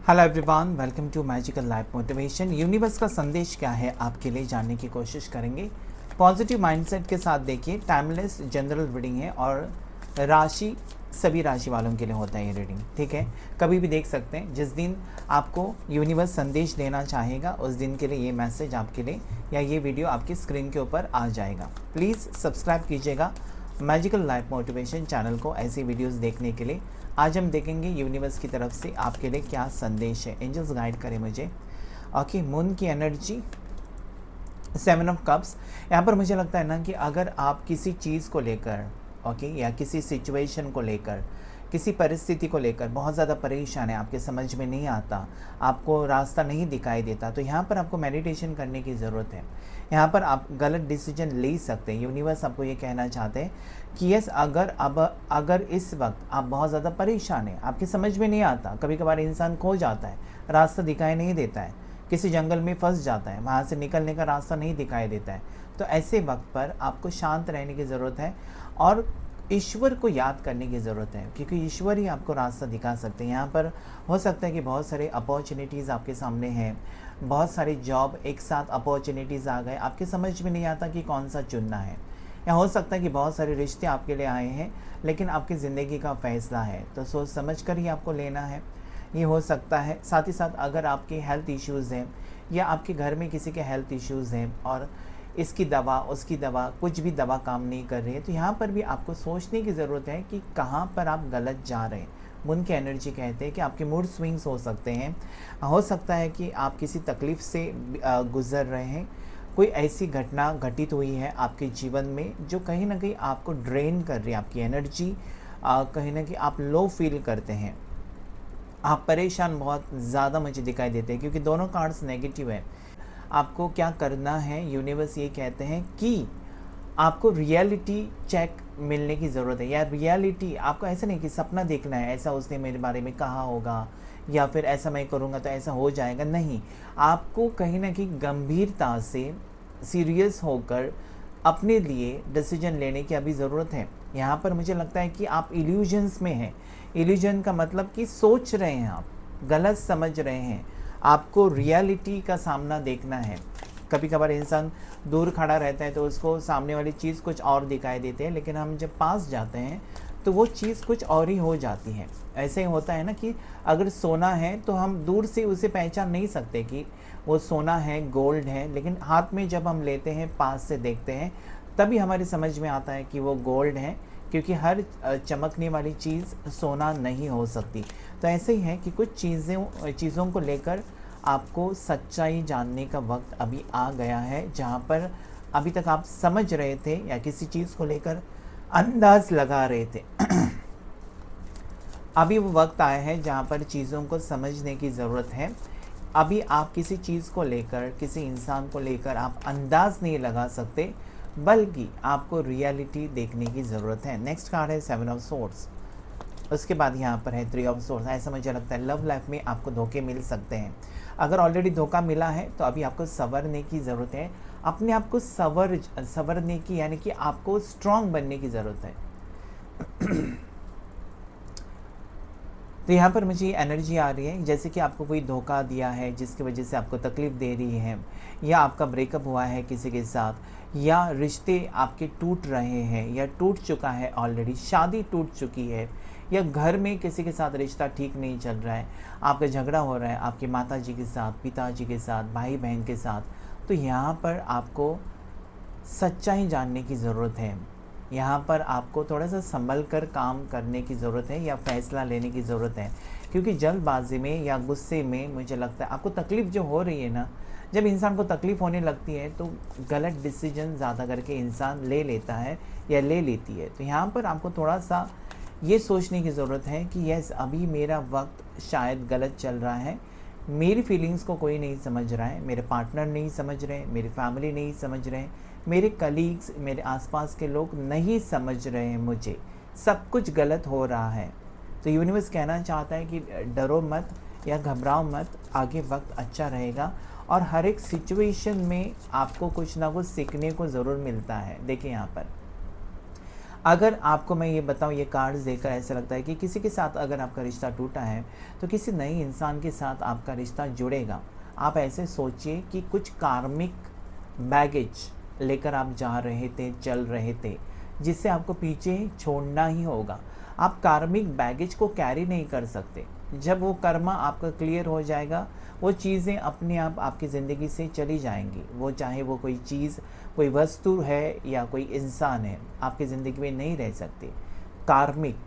Hello everyone, welcome to magical life motivation. Universe का संदेश क्या है आपके लिए जानने की कोशिश करेंगे। पॉजिटिव माइंडसेट के साथ देखिए। टाइमलेस जनरल रीडिंग है और राशि सभी राशि वालों के लिए होता है ये रीडिंग, ठीक है। कभी भी देख सकते हैं। जिस दिन आपको यूनिवर्स संदेश देना चाहेगा उस दिन के लिए ये मैसेज आपके लिए या ये वीडियो आपकी स्क्रीन के ऊपर आ जाएगा। प्लीज़ सब्सक्राइब कीजिएगा मैजिकल लाइफ मोटिवेशन चैनल को ऐसी वीडियोस देखने के लिए। आज हम देखेंगे यूनिवर्स की तरफ से आपके लिए क्या संदेश है। एंजल्स गाइड करें मुझे। ओके, मून की एनर्जी, 7 ऑफ कप्स। यहाँ पर मुझे लगता है ना कि अगर आप किसी चीज़ को लेकर या किसी सिचुएशन को लेकर, किसी परिस्थिति को लेकर बहुत ज़्यादा परेशान है, आपके समझ में नहीं आता, आपको रास्ता नहीं दिखाई देता, तो यहाँ पर आपको मेडिटेशन करने की ज़रूरत है। यहाँ पर आप गलत डिसीजन ले सकते हैं। यूनिवर्स आपको ये कहना चाहते हैं कि यस, अगर इस वक्त आप बहुत ज़्यादा परेशान हैं, आपकी समझ में नहीं आता, कभी कभार इंसान खो जाता है, रास्ता दिखाई नहीं देता है, किसी जंगल में फंस जाता है, वहाँ से निकलने का रास्ता नहीं दिखाई देता है, तो ऐसे वक्त पर आपको शांत रहने की ज़रूरत है और ईश्वर को याद करने की ज़रूरत है, क्योंकि ईश्वर ही आपको रास्ता दिखा सकते हैं। यहाँ पर हो सकता है कि बहुत सारे अपॉर्चुनिटीज़ आपके सामने हैं, बहुत सारे जॉब एक साथ अपॉर्चुनिटीज़ आ गए, आपके समझ में नहीं आता कि कौन सा चुनना है। या हो सकता है कि बहुत सारे रिश्ते आपके लिए आए हैं, लेकिन आपकी ज़िंदगी का फ़ैसला है, तो सोच समझ कर ही आपको लेना है। ये हो सकता है। साथ ही साथ अगर आपके हेल्थ इश्यूज़ हैं या आपके घर में किसी के हेल्थ इश्यूज़ हैं और इसकी दवा उसकी दवा, कुछ भी दवा काम नहीं कर रही है, तो यहाँ पर भी आपको सोचने की ज़रूरत है कि कहाँ पर आप गलत जा रहे हैं। मून की एनर्जी कहते हैं कि आपके मूड स्विंग्स हो सकते हैं। हो सकता है कि आप किसी तकलीफ़ से गुज़र रहे हैं, कोई ऐसी घटना घटित हुई है आपके जीवन में जो कहीं ना कहीं आपको ड्रेन कर रही है, आपकी एनर्जी कहीं ना कहीं आप लो फील करते हैं, आप परेशान बहुत ज़्यादा मुझे दिखाई देते हैं, क्योंकि दोनों कार्ड्स नेगेटिव है। आपको क्या करना है, यूनिवर्स ये कहते हैं कि आपको रियलिटी चेक मिलने की ज़रूरत है। या रियलिटी, आपको ऐसा नहीं कि सपना देखना है, ऐसा उसने मेरे बारे में कहा होगा या फिर ऐसा मैं करूँगा तो ऐसा हो जाएगा, नहीं। आपको कहीं ना कहीं गंभीरता से सीरियस होकर अपने लिए डिसीजन लेने की अभी ज़रूरत है। यहाँ पर मुझे लगता है कि आप इल्यूजन्स में हैं। इल्यूजन का मतलब कि सोच रहे हैं, आप गलत समझ रहे हैं, आपको रियलिटी का सामना देखना है। कभी कभार इंसान दूर खड़ा रहता है तो उसको सामने वाली चीज़ कुछ और दिखाई देती है, लेकिन हम जब पास जाते हैं तो वो चीज़ कुछ और ही हो जाती है। ऐसे ही होता है ना कि अगर सोना है तो हम दूर से उसे पहचान नहीं सकते कि वो सोना है, गोल्ड है, लेकिन हाथ में जब हम लेते हैं, पास से देखते हैं, तभी हमारी समझ में आता है कि वो गोल्ड है, क्योंकि हर चमकने वाली चीज़ सोना नहीं हो सकती। तो ऐसे ही है कि कुछ चीज़ों को लेकर आपको सच्चाई जानने का वक्त अभी आ गया है। जहाँ पर अभी तक आप समझ रहे थे या किसी चीज़ को लेकर अंदाज लगा रहे थे अभी वो वक्त आया है जहाँ पर चीज़ों को समझने की ज़रूरत है। अभी आप किसी चीज़ को लेकर, किसी इंसान को लेकर आप अंदाज नहीं लगा सकते, बल्कि आपको रियलिटी देखने की ज़रूरत है। नेक्स्ट कार्ड है 7 ऑफ सोर्ड्स। उसके बाद यहाँ पर है 3 ऑफ सोर्ड्स। ऐसा मुझे लगता है लव लाइफ में आपको धोखे मिल सकते हैं। अगर ऑलरेडी धोखा मिला है तो अभी आपको संवरने की ज़रूरत है, अपने आप को संवरने की, यानी कि आपको स्ट्रांग बनने की ज़रूरत है। तो यहाँ पर मुझे एनर्जी आ रही है जैसे कि आपको कोई धोखा दिया है जिसकी वजह से आपको तकलीफ़ दे रही है, या आपका ब्रेकअप हुआ है किसी के साथ, या रिश्ते आपके टूट रहे हैं या टूट चुका है ऑलरेडी, शादी टूट चुकी है, या घर में किसी के साथ रिश्ता ठीक नहीं चल रहा है, आपका झगड़ा हो रहा है आपके माताजी के साथ, पिताजी के साथ, भाई बहन के साथ, तो यहाँ पर आपको सच्चाई जानने की ज़रूरत है। यहाँ पर आपको थोड़ा सा संभल कर काम करने की ज़रूरत है या फ़ैसला लेने की ज़रूरत है, क्योंकि जल्दबाजी में या गुस्से में मुझे लगता है आपको तकलीफ़ जो हो रही है ना, जब इंसान को तकलीफ़ होने लगती है तो गलत डिसीजन ज़्यादा करके इंसान ले लेता है या ले लेती है। तो यहाँ पर आपको थोड़ा सा ये सोचने की ज़रूरत है कि यस, अभी मेरा वक्त शायद गलत चल रहा है, मेरी फीलिंग्स को कोई नहीं समझ रहा है, मेरे पार्टनर नहीं समझ रहे, मेरी फैमिली नहीं समझ रहे, मेरे कलीग्स, मेरे आसपास के लोग नहीं समझ रहे हैं, मुझे सब कुछ गलत हो रहा है। तो यूनिवर्स कहना चाहता है कि डरो मत या घबराओ मत, आगे वक्त अच्छा रहेगा और हर एक सिचुएशन में आपको कुछ ना कुछ सीखने को ज़रूर मिलता है। देखिए यहाँ पर अगर आपको मैं ये बताऊँ, ये कार्ड्स देखकर ऐसा लगता है कि किसी के साथ अगर आपका रिश्ता टूटा है तो किसी नए इंसान के साथ आपका रिश्ता जुड़ेगा। आप ऐसे सोचिए कि कुछ कार्मिक बैगेज लेकर आप जा रहे थे, चल रहे थे, जिससे आपको पीछे छोड़ना ही होगा। आप कार्मिक बैगेज को कैरी नहीं कर सकते। जब वो कर्मा आपका क्लियर हो जाएगा, वो चीज़ें अपने आप आपकी ज़िंदगी से चली जाएंगी। वो चाहे वो कोई चीज़, कोई वस्तु है या कोई इंसान है, आपकी ज़िंदगी में नहीं रह सकते। कार्मिक,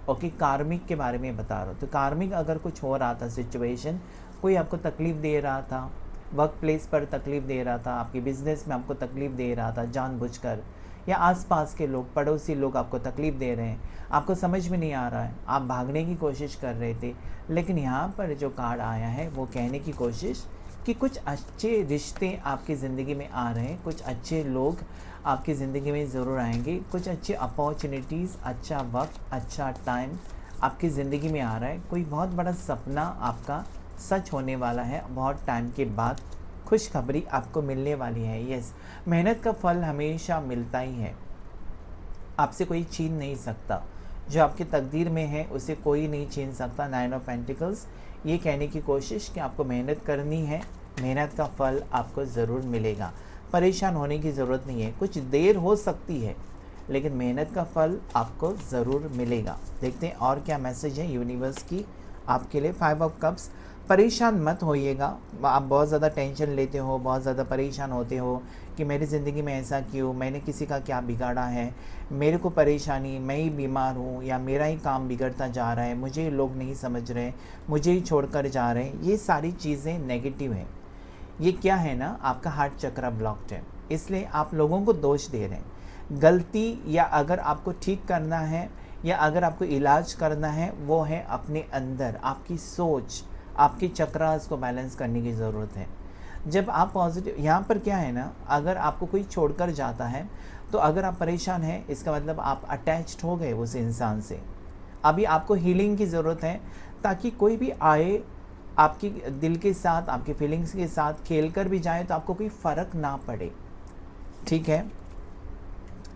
ओके, कार्मिक के बारे में बता रहा हूँ। तो कार्मिक अगर कुछ हो रहा था सिचुएशन, कोई आपको तकलीफ़ दे रहा था, वर्क प्लेस पर तकलीफ़ दे रहा था, आपके बिज़नेस में आपको तकलीफ़ दे रहा था जानबूझकर, या आसपास के लोग, पड़ोसी लोग आपको तकलीफ़ दे रहे हैं, आपको समझ में नहीं आ रहा है, आप भागने की कोशिश कर रहे थे, लेकिन यहाँ पर जो कार्ड आया है वो कहने की कोशिश कि कुछ अच्छे रिश्ते आपकी ज़िंदगी में आ रहे हैं, कुछ अच्छे लोग आपकी ज़िंदगी में ज़रूर आएंगे, कुछ अच्छे अपॉर्चुनिटीज़, अच्छा वक्त, अच्छा टाइम आपकी ज़िंदगी में आ रहा है। कोई बहुत बड़ा सपना आपका सच होने वाला है। बहुत टाइम के बाद खुशखबरी आपको मिलने वाली है। यस, मेहनत का फल हमेशा मिलता ही है, आपसे कोई छीन नहीं सकता। जो आपकी तकदीर में है उसे कोई नहीं छीन सकता। 9 ऑफ पेंटिकल्स ये कहने की कोशिश कि आपको मेहनत करनी है, मेहनत का फल आपको ज़रूर मिलेगा। परेशान होने की ज़रूरत नहीं है, कुछ देर हो सकती है लेकिन मेहनत का फल आपको ज़रूर मिलेगा। देखते हैं और क्या मैसेज है यूनिवर्स की आपके लिए। 5 ऑफ कप्स, परेशान मत होइएगा। आप बहुत ज़्यादा टेंशन लेते हो, बहुत ज़्यादा परेशान होते हो कि मेरी ज़िंदगी में ऐसा क्यों, मैंने किसी का क्या बिगाड़ा है, मेरे को परेशानी, मैं ही बीमार हूँ या मेरा ही काम बिगड़ता जा रहा है, मुझे लोग नहीं समझ रहे, मुझे ही छोड़कर जा रहे हैं। ये सारी चीज़ें नेगेटिव हैं। ये क्या है ना, आपका हार्ट चक्र ब्लॉक्ड है, इसलिए आप लोगों को दोष दे रहे हैं। गलती या अगर आपको ठीक करना है या अगर आपको इलाज करना है, वो है अपने अंदर, आपकी सोच, आपकी चक्रास को बैलेंस करने की ज़रूरत है। जब आप पॉजिटिव, यहाँ पर क्या है ना, अगर आपको कोई छोड़कर जाता है तो अगर आप परेशान हैं, इसका मतलब आप अटैच्ड हो गए उस इंसान से। अभी आपको हीलिंग की ज़रूरत है, ताकि कोई भी आए आपकी दिल के साथ, आपकी फीलिंग्स के साथ खेल कर भी जाए तो आपको कोई फ़र्क ना पड़े। ठीक है,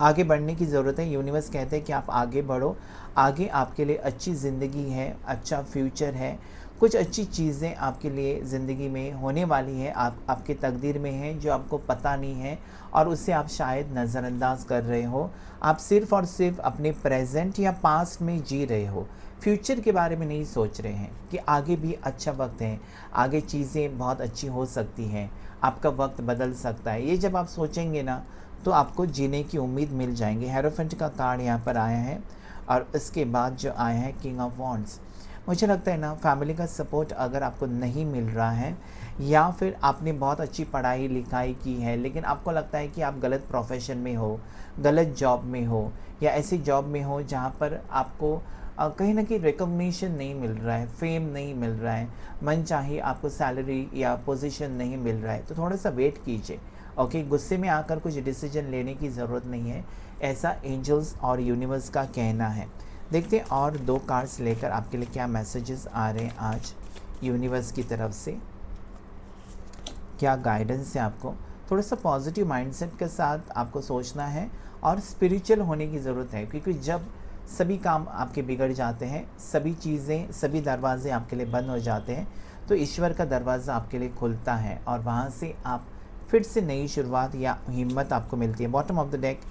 आगे बढ़ने की ज़रूरत है। यूनिवर्स कहते हैं कि आप आगे बढ़ो, आगे आपके लिए अच्छी ज़िंदगी है, अच्छा फ्यूचर है, कुछ अच्छी चीज़ें आपके लिए ज़िंदगी में होने वाली है, आपके तकदीर में है जो आपको पता नहीं है और उससे आप शायद नज़रअंदाज कर रहे हो। आप सिर्फ़ और सिर्फ अपने प्रेजेंट या पास्ट में जी रहे हो, फ्यूचर के बारे में नहीं सोच रहे हैं कि आगे भी अच्छा वक्त है, आगे चीज़ें बहुत अच्छी हो सकती हैं, आपका वक्त बदल सकता है। ये जब आप सोचेंगे ना तो आपको जीने की उम्मीद मिल जाएंगी। हेरोफेंट का कार्ड यहाँ पर आया है और इसके बाद जो आया है किंग ऑफ वॉन्ड्स। मुझे लगता है ना, फैमिली का सपोर्ट अगर आपको नहीं मिल रहा है या फिर आपने बहुत अच्छी पढ़ाई लिखाई की है लेकिन आपको लगता है कि आप गलत प्रोफेशन में हो, गलत जॉब में हो या ऐसी जॉब में हो जहाँ पर आपको कहीं ना कहीं रिकॉग्निशन नहीं मिल रहा है, फेम नहीं मिल रहा है, मन चाहे आपको सैलरी या पोजीशन नहीं मिल रहा है, तो थोड़ा सा वेट कीजिए। ओके, गुस्से में आकर कुछ डिसीजन लेने की ज़रूरत नहीं है, ऐसा एंजल्स और यूनिवर्स का कहना है। देखते हैं और 2 कार्ड्स लेकर आपके लिए क्या मैसेजेस आ रहे हैं आज यूनिवर्स की तरफ से, क्या गाइडेंस है आपको। थोड़ा सा पॉजिटिव माइंडसेट के साथ आपको सोचना है और स्पिरिचुअल होने की ज़रूरत है, क्योंकि जब सभी काम आपके बिगड़ जाते हैं, सभी चीज़ें, सभी दरवाजे आपके लिए बंद हो जाते हैं, तो ईश्वर का दरवाज़ा आपके लिए खुलता है और वहाँ से आप फिर से नई शुरुआत या हिम्मत आपको मिलती है। Bottom of the deck,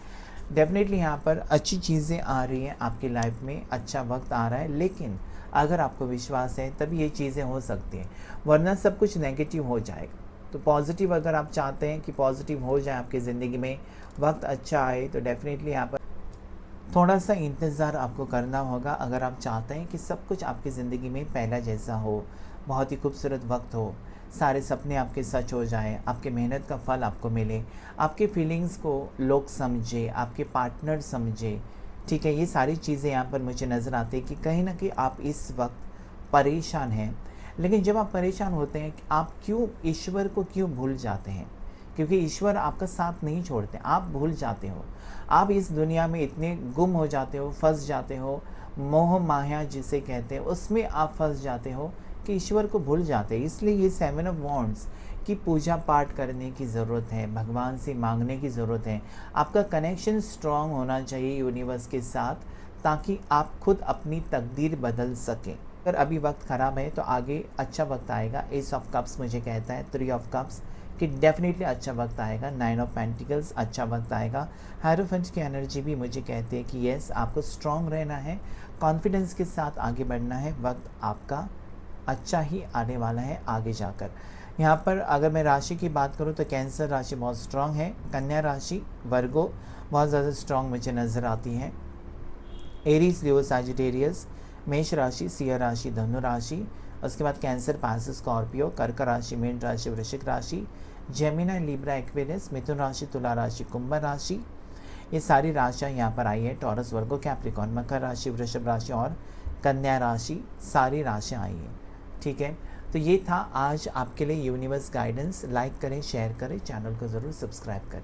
definitely यहाँ पर अच्छी चीज़ें आ रही हैं आपकी लाइफ में, अच्छा वक्त आ रहा है, लेकिन अगर आपको विश्वास है तभी ये चीज़ें हो सकती हैं, वरना सब कुछ नेगेटिव हो जाएगा। तो पॉजिटिव अगर आप चाहते हैं कि पॉजिटिव हो जाए आपकी ज़िंदगी में, वक्त अच्छा आए, तो डेफिनेटली यहाँ पर थोड़ा सा इंतज़ार आपको करना होगा। अगर आप चाहते हैं कि सब कुछ आपकी ज़िंदगी में पहला जैसा हो, बहुत ही खूबसूरत वक्त हो, सारे सपने आपके सच हो जाएं, आपके मेहनत का फल आपको मिले, आपके फीलिंग्स को लोग समझे, आपके पार्टनर समझे, ठीक है, ये सारी चीज़ें यहाँ पर मुझे नज़र आती है कि कहीं ना कहीं आप इस वक्त परेशान हैं। लेकिन जब आप परेशान होते हैं, आप क्यों ईश्वर को क्यों भूल जाते हैं? क्योंकि ईश्वर आपका साथ नहीं छोड़ते, आप भूल जाते हो, आप इस दुनिया में इतने गुम हो जाते हो, फंस जाते हो, मोह माया जिसे कहते हैं उसमें आप फंस जाते हो कि ईश्वर को भूल जाते हैं। इसलिए ये 7 ऑफ वॉन्ड्स की पूजा पाठ करने की ज़रूरत है, भगवान से मांगने की ज़रूरत है। आपका कनेक्शन स्ट्रांग होना चाहिए यूनिवर्स के साथ, ताकि आप खुद अपनी तकदीर बदल सकें। अगर अभी वक्त ख़राब है तो आगे अच्छा वक्त आएगा। एस ऑफ कप्स मुझे कहता है 3 ऑफ कप्स कि डेफिनेटली अच्छा वक्त आएगा। 9 ऑफ पेंटिकल्स अच्छा वक्त आएगा। हायरोफेंट की एनर्जी भी मुझे कहती है कि यस, आपको स्ट्रांग रहना है, कॉन्फिडेंस के साथ आगे बढ़ना है। वक्त आपका अच्छा ही आने वाला है आगे जाकर। यहाँ पर अगर मैं राशि की बात करूँ तो कैंसर राशि बहुत स्ट्रांग है, कन्या राशि, वर्गो बहुत ज़्यादा स्ट्रांग मुझे नज़र आती है, एरीज, लियो, सैजिटेरियस, मेष राशि, सिंह राशि, धनु राशि, उसके बाद कैंसर, पाइसेस, स्कॉर्पियो, कर्क राशि, मीन राशि, वृश्चिक राशि, जेमिनी, लिब्रा, एक्वेरियस, मिथुन राशि, तुला राशि, कुंभ राशि, ये सारी राशियाँ यहाँ पर आई है। टॉरस, वर्गो, कैप्रिकॉर्न, मकर राशि, वृषभ राशि और कन्या राशि, सारी राशियाँ आई हैं। ठीक है, तो ये था आज आपके लिए यूनिवर्स गाइडेंस। लाइक करें, शेयर करें, चैनल को ज़रूर सब्सक्राइब करें।